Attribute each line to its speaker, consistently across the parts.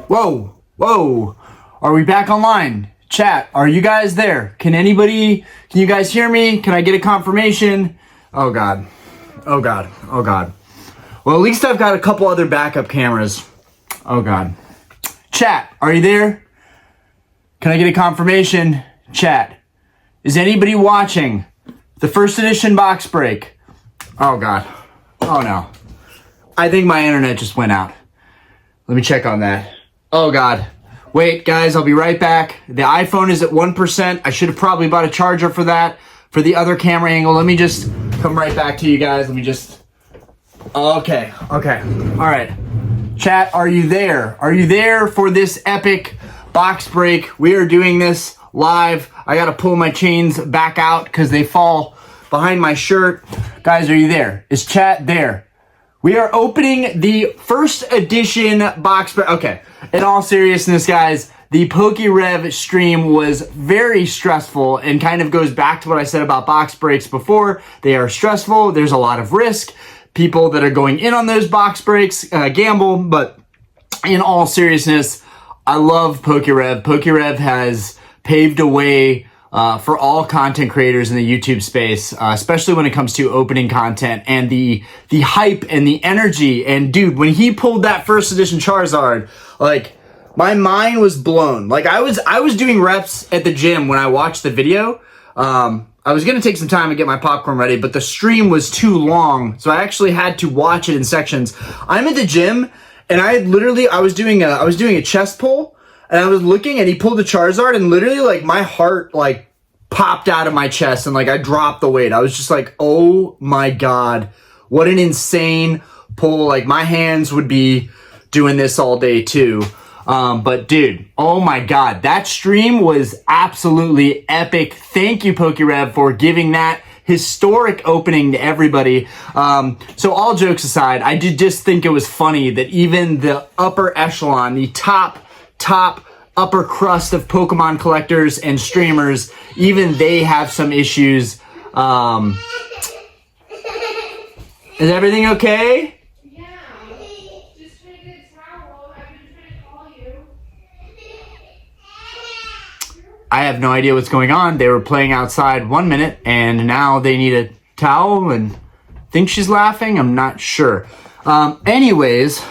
Speaker 1: Whoa, whoa. Are we back online? Chat, are you guys there? Can you guys hear me? Can I get a confirmation? Oh God, oh God, oh God. Well, at least I've got a couple other backup cameras. Oh God. Chat, are you there? Can I get a confirmation? Chat, is anybody watching the first edition box break? Oh God, oh no. I think my internet just went out. Let me check on that. Oh God. Wait, guys, I'll be right back. The iPhone is at 1%. I should have probably bought a charger for that, for the other camera angle. Let me just come right back to you guys. Let me just... Okay. All right. Chat, are you there? Are you there for this epic box break? We are doing this live. I got to pull my chains back out because they fall behind my shirt. Guys, are you there? Is chat there? We are opening the first edition box break. Okay. In all seriousness, guys, the PokeRev stream was very stressful and kind of goes back to what I said about box breaks before. They are stressful. There's a lot of risk. People that are going in on those box breaks gamble. But in all seriousness, I love PokeRev. PokeRev has paved a way for all content creators in the YouTube space, especially when it comes to opening content and the hype and the energy. And dude, when he pulled that first edition Charizard, like my mind was blown. Like I was doing reps at the gym when I watched the video. I was going to take some time to get my popcorn ready, but the stream was too long. So I actually had to watch it in sections. I'm at the gym and I was doing a chest pull. And I was looking and he pulled the Charizard and literally like my heart like popped out of my chest and like I dropped the weight. I was just like, oh my God, what an insane pull. Like my hands would be doing this all day too. But dude, oh my God, that stream was absolutely epic. Thank you, PokeRev, for giving that historic opening to everybody. So all jokes aside, I did just think it was funny that even the upper echelon, the top upper crust of Pokemon collectors and streamers, even they have some issues. Is everything okay?
Speaker 2: Yeah. Just trying to get a towel. I've been trying to call you.
Speaker 1: I have no idea what's going on. They were playing outside 1 minute and now they need a towel and think she's laughing. I'm not sure. Anyways,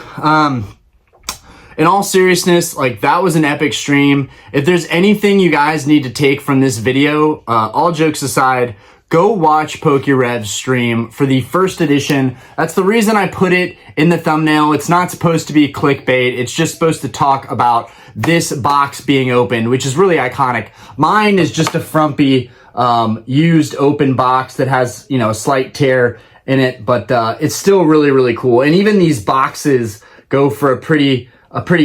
Speaker 1: in all seriousness, like that was an epic stream. If there's anything you guys need to take from this video, all jokes aside, go watch PokeRev's stream for the first edition. That's the reason I put it in the thumbnail. It's not supposed to be clickbait. It's just supposed to talk about this box being opened, which is really iconic. Mine is just a frumpy, used open box that has, you know, a slight tear in it, but it's still really, really cool. And even these boxes go for a pretty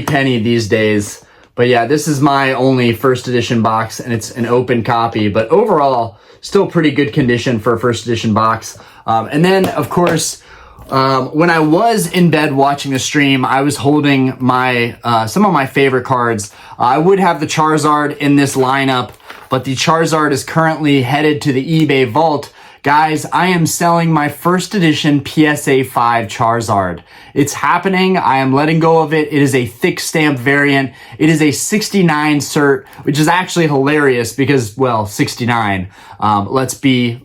Speaker 1: penny these days. But yeah, this is my only first edition box and it's an open copy, but overall still pretty good condition for a first edition box. And then of course, when I was in bed watching the stream, I was holding my some of my favorite cards. I would have the Charizard in this lineup, but the Charizard is currently headed to the eBay vault. Guys, I am selling my first edition PSA 5 Charizard. It's happening. I am letting go of it. It is a thick stamp variant. It is a 69 cert, which is actually hilarious because, well, 69. Let's be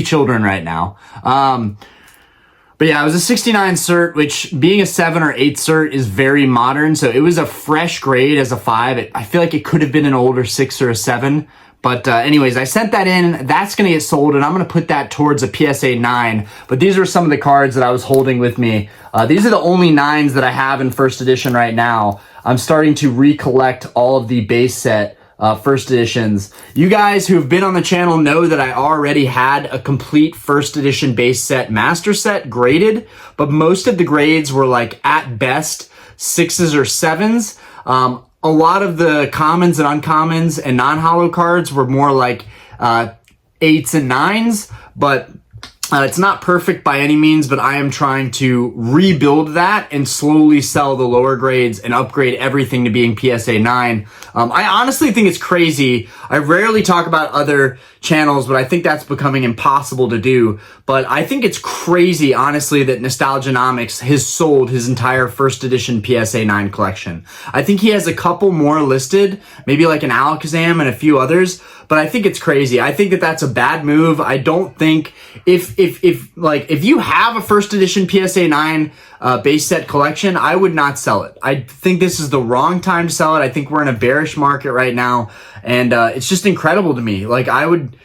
Speaker 1: children right now. But yeah, it was a 69 cert, which being a 7 or 8 cert is very modern. So it was a fresh grade as a 5. I feel like it could have been an older 6 or a 7. But anyways, I sent that in. That's going to get sold, and I'm going to put that towards a PSA 9. But these are some of the cards that I was holding with me. These are the only 9s that I have in first edition right now. I'm starting to recollect all of the base set first editions. You guys who have been on the channel know that I already had a complete first edition base set master set graded, but most of the grades were like at best 6s or 7s. A lot of the commons and uncommons and non-holo cards were more like 8s and 9s, but It's not perfect by any means, but I am trying to rebuild that and slowly sell the lower grades and upgrade everything to being PSA 9. I honestly think it's crazy. I rarely talk about other channels, but I think that's becoming impossible to do. But I think it's crazy, honestly, that Nostalgianomics has sold his entire first edition PSA 9 collection. I think he has a couple more listed, maybe like an Alakazam and a few others, but I think it's crazy. I think that that's a bad move. I don't think if you have a first edition PSA 9 base set collection, I would not sell it. I think this is the wrong time to sell it. I think we're in a bearish market right now, and it's just incredible to me. Like I would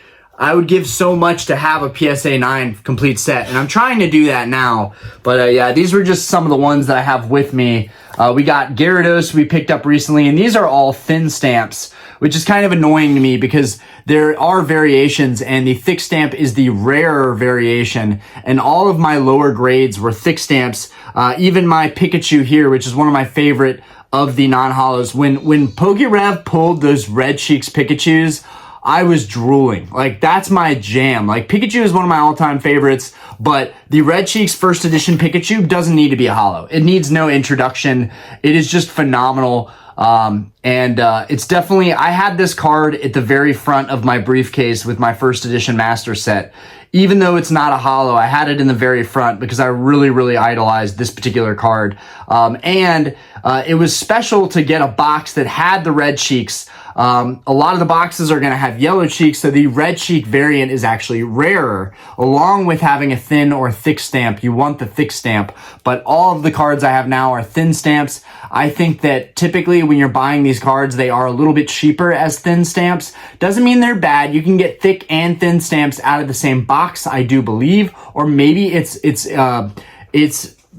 Speaker 1: give so much to have a PSA 9 complete set, and I'm trying to do that now. But yeah, these were just some of the ones that I have with me. We got Gyarados we picked up recently, and these are all thin stamps, which is kind of annoying to me because there are variations, and the thick stamp is the rarer variation, and all of my lower grades were thick stamps. Even my Pikachu here, which is one of my favorite of the non-hollows, when PokeRev pulled those Red Cheeks Pikachus, I was drooling. Like, that's my jam. Like, Pikachu is one of my all-time favorites, but the Red Cheeks first edition Pikachu doesn't need to be a hollow. It needs no introduction. It is just phenomenal. It's definitely, I had this card at the very front of my briefcase with my first edition master set. Even though it's not a hollow, I had it in the very front because I really, really idolized this particular card. It was special to get a box that had the Red Cheeks. A lot of the boxes are going to have yellow cheeks, so the Red Cheek variant is actually rarer. Along with having a thin or thick stamp, you want the thick stamp, but all of the cards I have now are thin stamps. I think that typically when you're buying these cards, they are a little bit cheaper as thin stamps. Doesn't mean they're bad. You can get thick and thin stamps out of the same box, I do believe, or maybe it's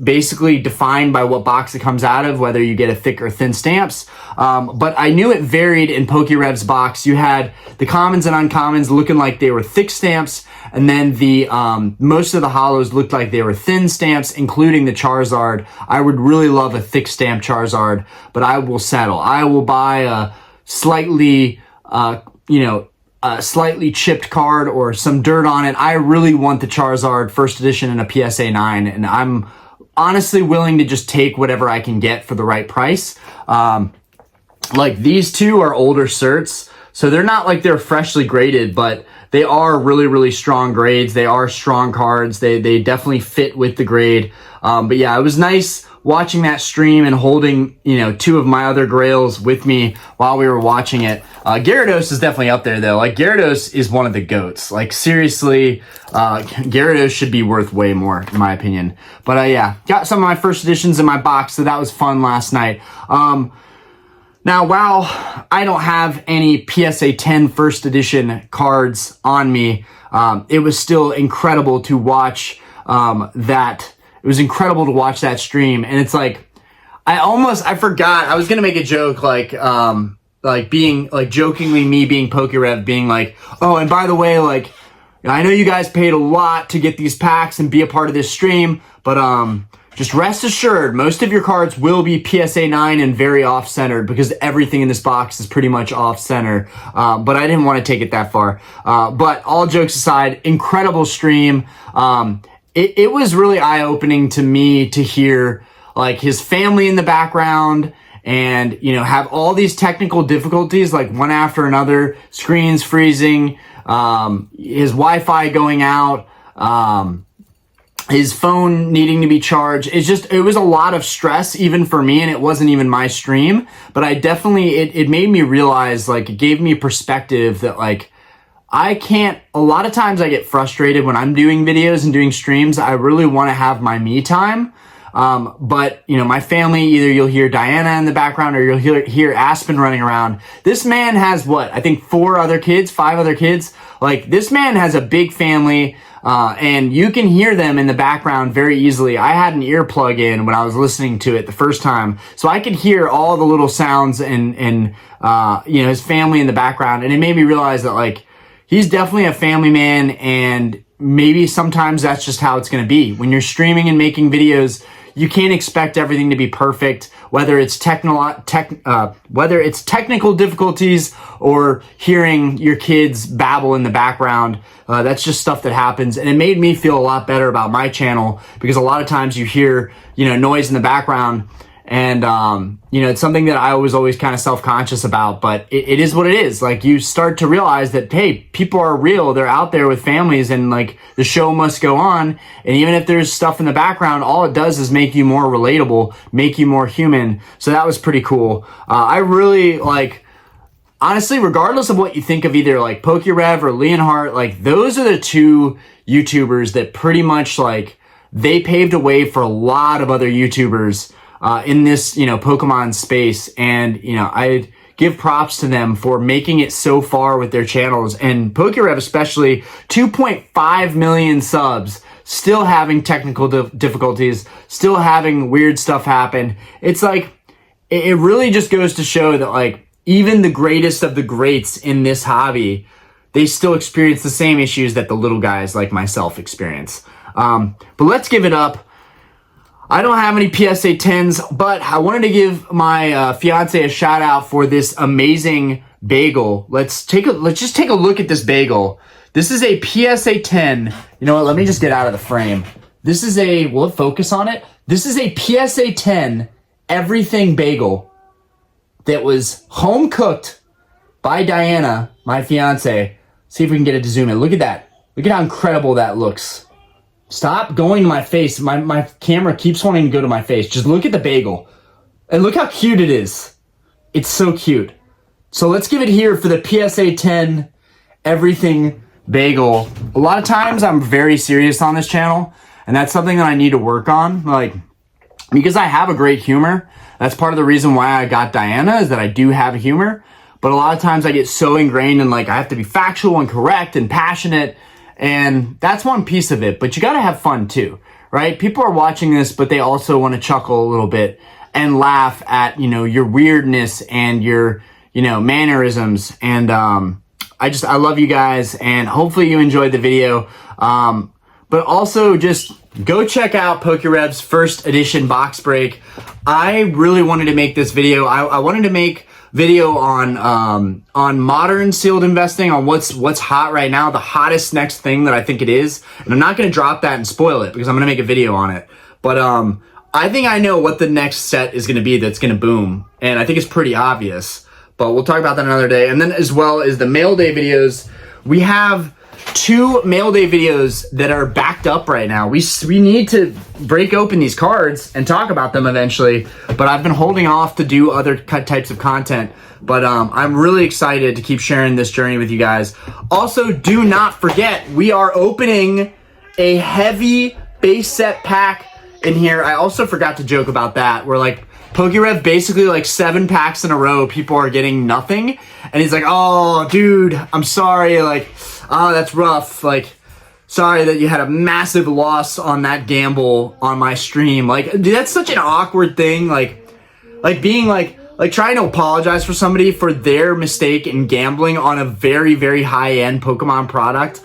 Speaker 1: basically defined by what box it comes out of, whether you get a thick or thin stamps. But I knew it varied in PokeRev's box. You had the commons and uncommons looking like they were thick stamps, and then the most of the hollows looked like they were thin stamps, including the Charizard. I would really love a thick stamp Charizard, but I will settle. I will buy a slightly, slightly chipped card or some dirt on it. I really want the Charizard first edition in a PSA 9, and I'm honestly willing to just take whatever I can get for the right price. Like these two are older certs, so they're not like they're freshly graded, but they are really, really strong grades. They are strong cards. They definitely fit with the grade. But yeah, it was nice watching that stream and holding, two of my other grails with me while we were watching it. Gyarados is definitely up there though. Like Gyarados is one of the GOATs. Like seriously, Gyarados should be worth way more in my opinion. But yeah, got some of my first editions in my box, so that was fun last night. Now, while I don't have any PSA 10 first edition cards on me, it was still incredible to watch that. It was incredible to watch that stream, and it's like I forgot. I was gonna make a joke jokingly me being PokeRev being like, oh, and by the way, like, I know you guys paid a lot to get these packs and be a part of this stream, but just rest assured, most of your cards will be PSA 9 and very off-centered because everything in this box is pretty much off-center. But I didn't want to take it that far. But all jokes aside, incredible stream. It was really eye-opening to me to hear like his family in the background and, have all these technical difficulties, like one after another, screens freezing, his Wi-Fi going out, his phone needing to be charged. It was a lot of stress even for me, and it wasn't even my stream, but I definitely, it made me realize, like, it gave me perspective that, like, a lot of times I get frustrated when I'm doing videos and doing streams. I really want to have my me time. But my family, either you'll hear Diana in the background or you'll hear Aspen running around. This man has I think 5 other kids. Like, this man has a big family. And you can hear them in the background very easily. I had an earplug in when I was listening to it the first time, so I could hear all the little sounds and his family in the background, and it made me realize that, like, he's definitely a family man, and maybe sometimes that's just how it's going to be. When you're streaming and making videos, you can't expect everything to be perfect, whether it's technical difficulties or hearing your kids babble in the background. That's just stuff that happens. And it made me feel a lot better about my channel, because a lot of times you hear, noise in the background. And, it's something that I was always kind of self-conscious about, but it is what it is. Like, you start to realize that, hey, people are real. They're out there with families, and like, the show must go on. And even if there's stuff in the background, all it does is make you more relatable, make you more human. So that was pretty cool. I really honestly, regardless of what you think of either like PokeRev or Leonhardt, like, those are the two YouTubers that pretty much they paved a way for a lot of other YouTubers in this, Pokemon space. And, I give props to them for making it so far with their channels. And PokeRev especially, 2.5 million subs, still having technical difficulties, still having weird stuff happen. It's it really just goes to show that even the greatest of the greats in this hobby, they still experience the same issues that the little guys like myself experience. But let's give it up. I don't have any PSA 10s, but I wanted to give my fiance a shout out for this amazing bagel. Let's just take a look at this bagel. This is a PSA 10. You know what? Let me just get out of the frame. This is will it focus on it? This is a PSA 10 everything bagel that was home cooked by Diana, my fiance. See if we can get it to zoom in. Look at that. Look at how incredible that looks. Stop going to my face. My camera keeps wanting to go to my face. Just look at the bagel. And look how cute it is. It's so cute. So let's give it here for the PSA 10 everything bagel. A lot of times I'm very serious on this channel, and that's something that I need to work on. Because I have a great humor. That's part of the reason why I got Diana, is that I do have humor. But a lot of times I get so ingrained in I have to be factual and correct and passionate. And that's one piece of it, but you got to have fun too, right? People are watching this, but they also want to chuckle a little bit and laugh at, your weirdness and your, mannerisms. And I love you guys, and hopefully you enjoyed the video. But also just go check out PokeRev's first edition box break. I really wanted to make this video. I wanted to make video on modern sealed investing, on what's hot right now, the hottest next thing that I think it is. And I'm not going to drop that and spoil it, because I'm going to make a video on it. But I think I know what the next set is going to be that's going to boom, and I think it's pretty obvious. But we'll talk about that another day. And then, as well as the mail day videos, we have 2 mail day videos that are backed up right now. We need to break open these cards and talk about them eventually, but I've been holding off to do other types of content. But I'm really excited to keep sharing this journey with you guys. Also, do not forget, we are opening a heavy base set pack in here. I also forgot to joke about that. We're PokeRev, basically 7 packs in a row, people are getting nothing. And he's like, oh, dude, I'm sorry. Oh, that's rough. Sorry that you had a massive loss on that gamble on my stream. Dude, that's such an awkward thing. Being trying to apologize for somebody for their mistake in gambling on a very, very high-end Pokemon product.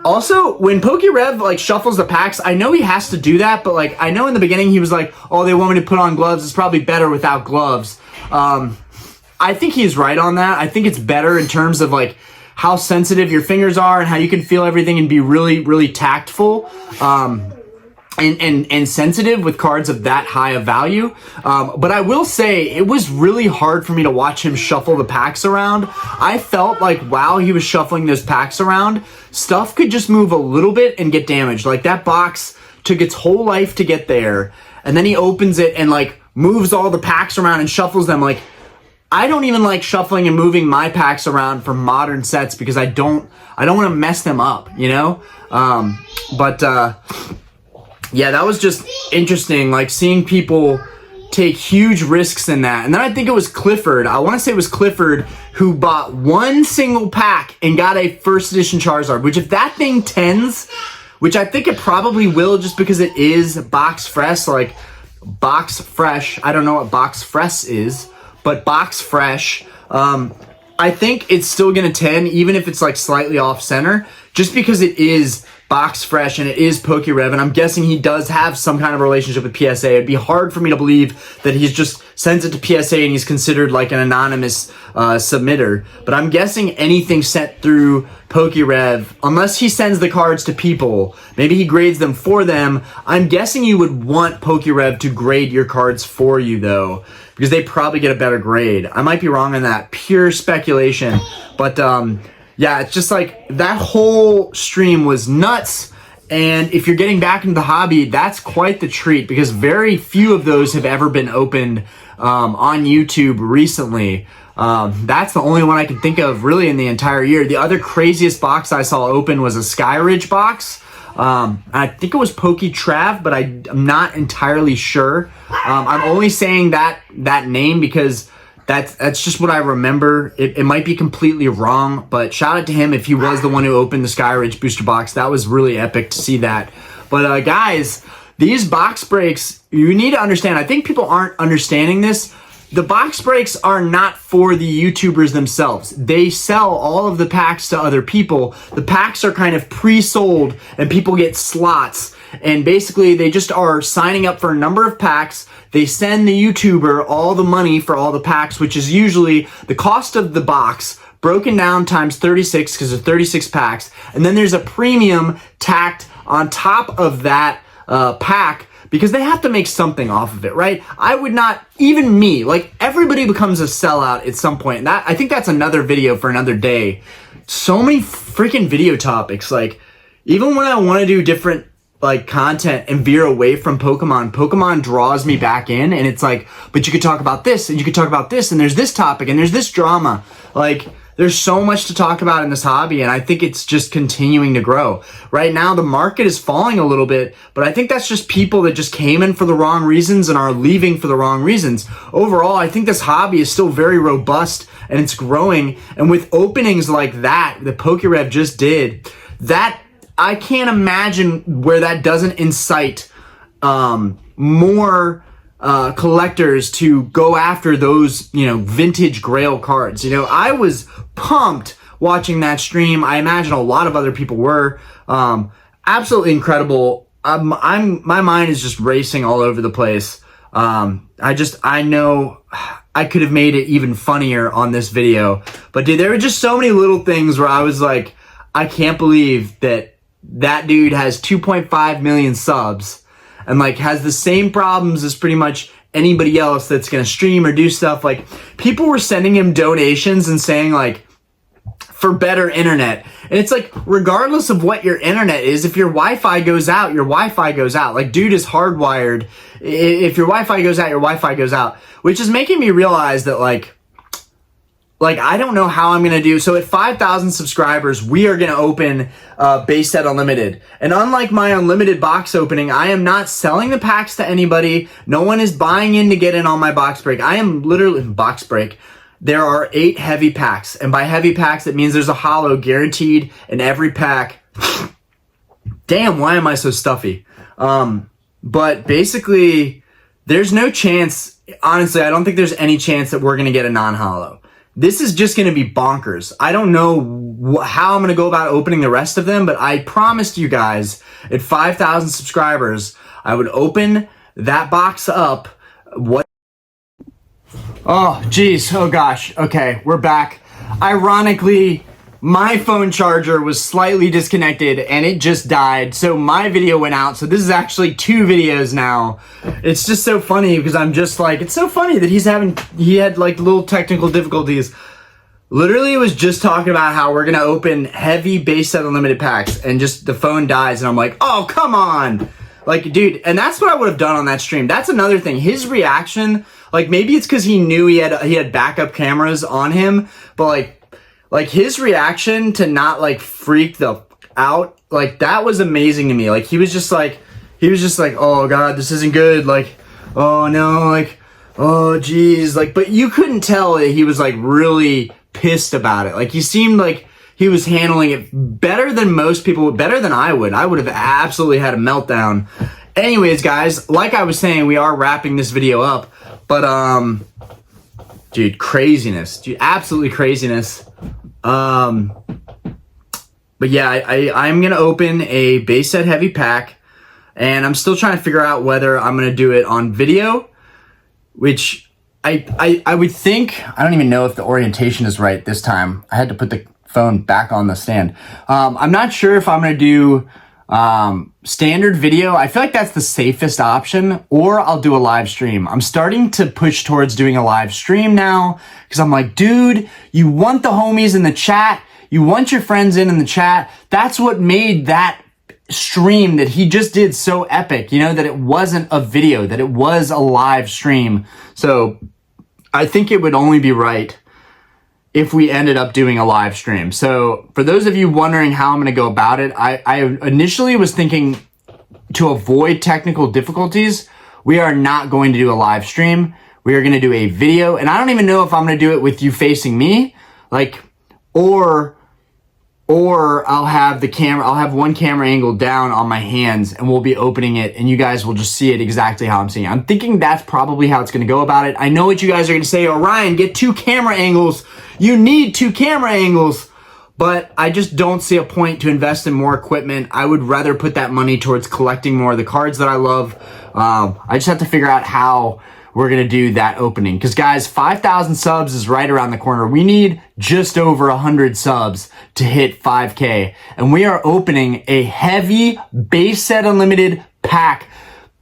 Speaker 1: Also, when PokeRev shuffles the packs, I know he has to do that, but I know in the beginning he was like, oh, they want me to put on gloves. It's probably better without gloves. I think he's right on that. I think it's better in terms of how sensitive your fingers are and how you can feel everything and be really, really tactful and sensitive with cards of that high of value. But I will say it was really hard for me to watch him shuffle the packs around. I felt while he was shuffling those packs around, stuff could just move a little bit and get damaged. That box took its whole life to get there, and then he opens it and moves all the packs around and shuffles them. I don't even like shuffling and moving my packs around for modern sets, because I don't want to mess them up, yeah, that was just interesting, seeing people take huge risks in that. And then I think it was Clifford. I want to say it was Clifford who bought one single pack and got a first edition Charizard, which if that thing tens, which I think it probably will just because it is box fresh, box fresh. I don't know what box fresh is, but box fresh. I think it's still going to 10, even if it's slightly off center, just because it is box fresh, and it is PokeRev, and I'm guessing he does have some kind of relationship with PSA. It'd be hard for me to believe that he's just sends it to PSA and he's considered like an anonymous submitter. But I'm guessing anything sent through PokeRev, unless he sends the cards to people, maybe he grades them for them. I'm guessing you would want PokeRev to grade your cards for you though, because they probably get a better grade. I might be wrong on that, pure speculation, but yeah, it's just like that whole stream was nuts. And if you're getting back into the hobby, that's quite the treat, because very few of those have ever been opened on YouTube recently. That's the only one I can think of really in the entire year. The other craziest box I saw open was a Skyridge box. I think it was PokeTrev, but I'm not entirely sure. I'm only saying that name because that's just what I remember. It might be completely wrong, but shout out to him if he was the one who opened the Skyridge booster box. That was really epic to see that. But guys, these box breaks, you need to understand. I think people aren't understanding this. The box breaks are not for the YouTubers themselves. They sell all of the packs to other people. The packs are kind of pre-sold and people get slots. And basically they just are signing up for a number of packs. They send the YouTuber all the money for all the packs, which is usually the cost of the box broken down times 36 because there's 36 packs. And then there's a premium tacked on top of that pack, because they have to make something off of it, right? I would not, even me, like everybody becomes a sellout at some point. And that, I think that's another video for another day. So many freaking video topics. Like even when I want to do different like content and veer away from Pokemon draws me back in, and it's like, but you could talk about this and you could talk about this and there's this topic and there's this drama. Like there's so much to talk about in this hobby, and I think it's just continuing to grow. Right now, the market is falling a little bit, but I think that's just people that just came in for the wrong reasons and are leaving for the wrong reasons. Overall, I think this hobby is still very robust and it's growing. And with openings like that PokeRev just did, that I can't imagine where that doesn't incite more collectors to go after those, vintage grail cards. I was pumped watching that stream. I imagine a lot of other people were. Absolutely incredible. My mind is just racing all over the place. I know I could have made it even funnier on this video, but dude, there were just so many little things where I was like, I can't believe that dude has 2.5 million subs and like has the same problems as pretty much anybody else that's gonna stream or do stuff. Like people were sending him donations and saying like, for better internet. And it's like, regardless of what your internet is, if your Wi-Fi goes out, your Wi-Fi goes out. Like dude is hardwired. If your Wi-Fi goes out, your Wi-Fi goes out, which is making me realize that like I don't know how I'm going to do. So at 5,000 subscribers, we are going to open base set unlimited. And unlike my unlimited box opening, I am not selling the packs to anybody. No one is buying in to get in on my box break. I am literally box break. There are 8 heavy packs. And by heavy packs, it means there's a holo guaranteed in every pack. Damn, why am I so stuffy? But basically, there's no chance. Honestly, I don't think there's any chance that we're going to get a non-holo. This is just going to be bonkers. I don't know how I'm going to go about opening the rest of them, but I promised you guys at 5,000 subscribers, I would open that box up. Oh, geez. Oh, gosh. Okay, we're back. Ironically, my phone charger was slightly disconnected and it just died. So my video went out. So this is actually 2 videos now. It's just so funny because I'm just like, it's so funny that he had like little technical difficulties. Literally was just talking about how we're going to open heavy base set unlimited packs and just the phone dies. And I'm like, oh, come on. Like, dude, and that's what I would have done on that stream. That's another thing. His reaction, like maybe it's because he knew he had backup cameras on him, but like his reaction to not like freak the out, like that was amazing to me. Like he was just like, oh God, this isn't good. Like, oh no, like, oh geez. Like, but you couldn't tell that he was like really pissed about it. Like he seemed like he was handling it better than most people, better than I would. I would have absolutely had a meltdown. Anyways, guys, like I was saying, we are wrapping this video up, but dude, craziness, dude, absolutely craziness. But yeah, I'm going to open a base set heavy pack, and I'm still trying to figure out whether I'm going to do it on video, which I would think, I don't even know if the orientation is right this time. I had to put the phone back on the stand. I'm not sure if I'm going to do standard video. I feel like that's the safest option, or I'll do a live stream. I'm starting to push towards doing a live stream now because I'm like, dude, you want the homies in the chat. You want your friends in the chat. That's what made that stream that he just did so epic, you know, that it wasn't a video, that it was a live stream. So I think it would only be right if we ended up doing a live stream. So for those of you wondering how I'm going to go about it, I initially was thinking to avoid technical difficulties, we are not going to do a live stream. We are going to do a video, and I don't even know if I'm going to do it with you facing me, like, or I'll have the camera, I'll have one camera angle down on my hands and we'll be opening it and you guys will just see it exactly how I'm seeing it. I'm thinking that's probably how it's going to go about it. I know what you guys are going to say, oh, Ryan, get 2 camera angles. You need 2 camera angles, but I just don't see a point to invest in more equipment. I would rather put that money towards collecting more of the cards that I love. I just have to figure out how we're going to do that opening. Because guys, 5,000 subs is right around the corner. We need just over 100 subs to hit 5K. And we are opening a heavy base set unlimited pack.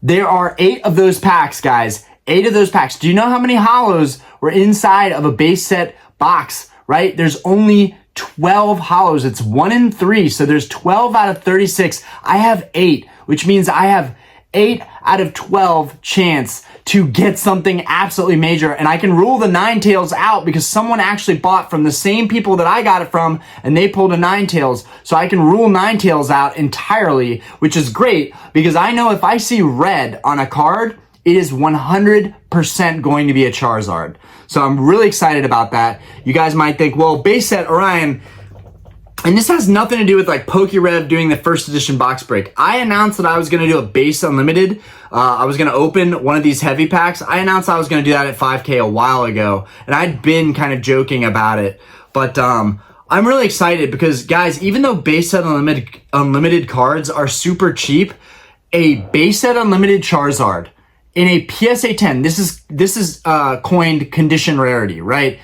Speaker 1: There are 8 of those packs, guys. 8 of those packs. Do you know how many hollows were inside of a base set box, right? There's only 12 hollows. It's 1 in 3. So there's 12 out of 36. I have 8, which means I have 8 out of 12 chance to get something absolutely major. And I can rule the 9 tails out because someone actually bought from the same people that I got it from and they pulled a 9 tails. So I can rule 9 tails out entirely, which is great because I know if I see red on a card, it is 100% going to be a Charizard. So I'm really excited about that. You guys might think, well, base set Orion, and this has nothing to do with like PokeRev doing the first edition box break. I announced that I was going to do a base unlimited. I was going to open one of these heavy packs. I announced I was going to do that at 5K a while ago, and I'd been kind of joking about it. But I'm really excited because, guys, even though base set unlimited cards are super cheap, a base set unlimited Charizard in a PSA 10, this is coined condition rarity, right?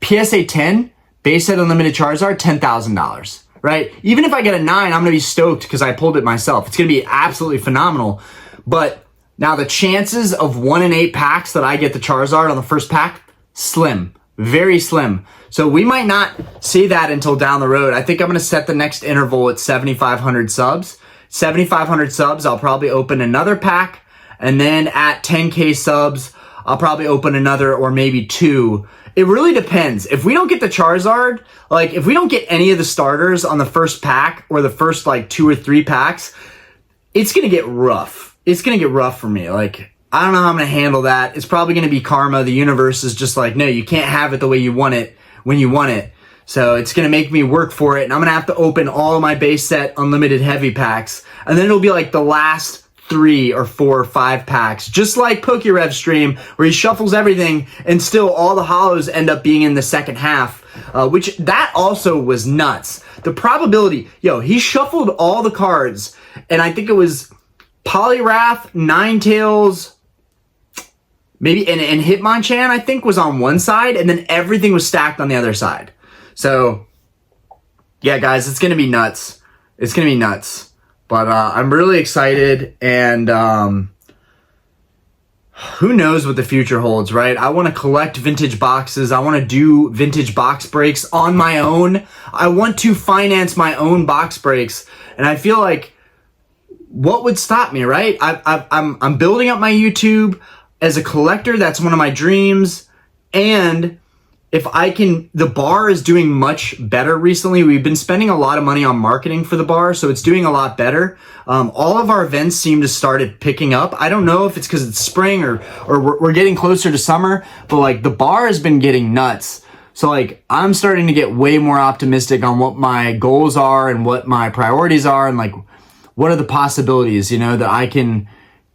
Speaker 1: PSA 10. Base set unlimited Charizard, $10,000, right? Even if I get a 9, I'm going to be stoked because I pulled it myself. It's going to be absolutely phenomenal. But now the chances of 1 in 8 packs that I get the Charizard on the first pack, slim, very slim. So we might not see that until down the road. I think I'm going to set the next interval at 7,500 subs. 7,500 subs, I'll probably open another pack. And then at 10K subs, I'll probably open another or maybe 2. It really depends. If we don't get the Charizard, like if we don't get any of the starters on the first pack or the first like 2 or 3 packs, it's going to get rough. It's going to get rough for me. Like, I don't know how I'm going to handle that. It's probably going to be karma. The universe is just like, no, you can't have it the way you want it when you want it. So it's going to make me work for it. And I'm going to have to open all of my base set unlimited heavy packs. And then it'll be like the last 3 or 4 or 5 packs, just like PokeRev stream, where he shuffles everything and still all the hollows end up being in the second half, which that also was nuts. The probability, he shuffled all the cards, and I think it was Poliwrath, Ninetales, maybe, and Hitmonchan, I think, was on one side, and then everything was stacked on the other side. So, yeah, guys, it's going to be nuts. It's going to be nuts. But I'm really excited, and who knows what the future holds, right? I want to collect vintage boxes. I want to do vintage box breaks on my own. I want to finance my own box breaks, and I feel like what would stop me, right? I'm building up my YouTube as a collector. That's one of my dreams, and if I can, the bar is doing much better recently. We've been spending a lot of money on marketing for the bar, so it's doing a lot better. All of our events seem to started picking up. I don't know if it's because it's spring or we're getting closer to summer, but like the bar has been getting nuts. So like I'm starting to get way more optimistic on what my goals are and what my priorities are and like what are the possibilities, that I can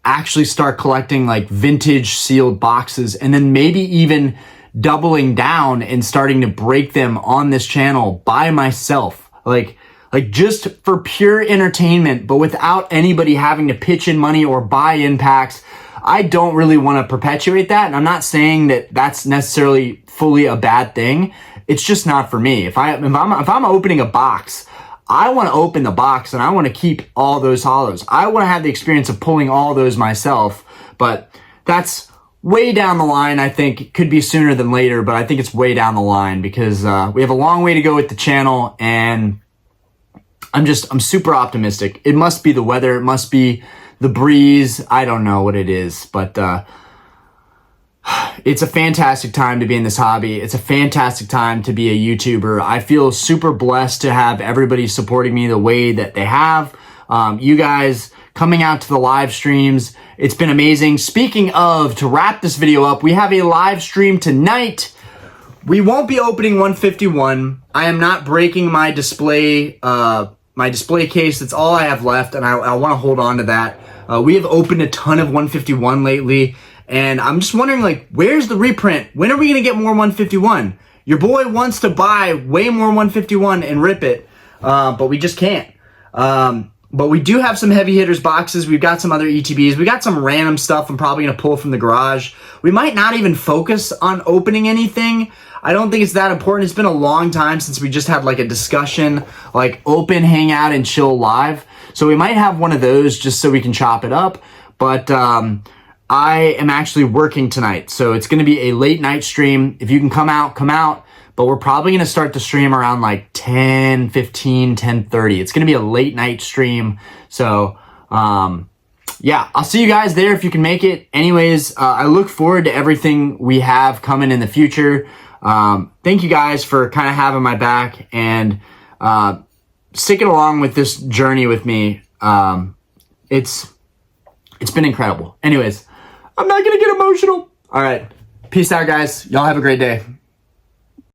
Speaker 1: actually start collecting like vintage sealed boxes and then maybe even doubling down and starting to break them on this channel by myself. Like like just for pure entertainment, but without anybody having to pitch in money or buy in packs. I don't really want to perpetuate that. And I'm not saying that that's necessarily fully a bad thing. It's just not for me. If I'm opening a box, I want to open the box and I want to keep all those holos. I want to have the experience of pulling all those myself, but that's way down the line. I think it could be sooner than later, but I think it's way down the line because we have a long way to go with the channel, and I'm super optimistic. It must be the weather. It must be the breeze. I don't know what it is, but it's a fantastic time to be in this hobby. It's a fantastic time to be a YouTuber. I feel super blessed to have everybody supporting me the way that they have. You guys coming out to the live streams. It's been amazing. Speaking of, to wrap this video up, we have a live stream tonight. We won't be opening 151. I am not breaking my display case. That's all I have left, and I want to hold on to that. We have opened a ton of 151 lately, and I'm just wondering, like, where's the reprint? When are we going to get more 151? Your boy wants to buy way more 151 and rip it, but we just can't. But we do have some heavy hitters boxes. We've got some other ETBs. We got some random stuff I'm probably going to pull from the garage. We might not even focus on opening anything. I don't think it's that important. It's been a long time since we just had like a discussion, like open, hang out, and chill live. So we might have one of those just so we can chop it up. But I am actually working tonight. So it's going to be a late night stream. If you can come out, come out. But we're probably going to start the stream around like 10, 15, 10:30. It's going to be a late night stream. So, yeah, I'll see you guys there if you can make it. Anyways, I look forward to everything we have coming in the future. Thank you guys for kind of having my back and sticking along with this journey with me. It's been incredible. Anyways, I'm not going to get emotional. All right. Peace out, guys. Y'all have a great day.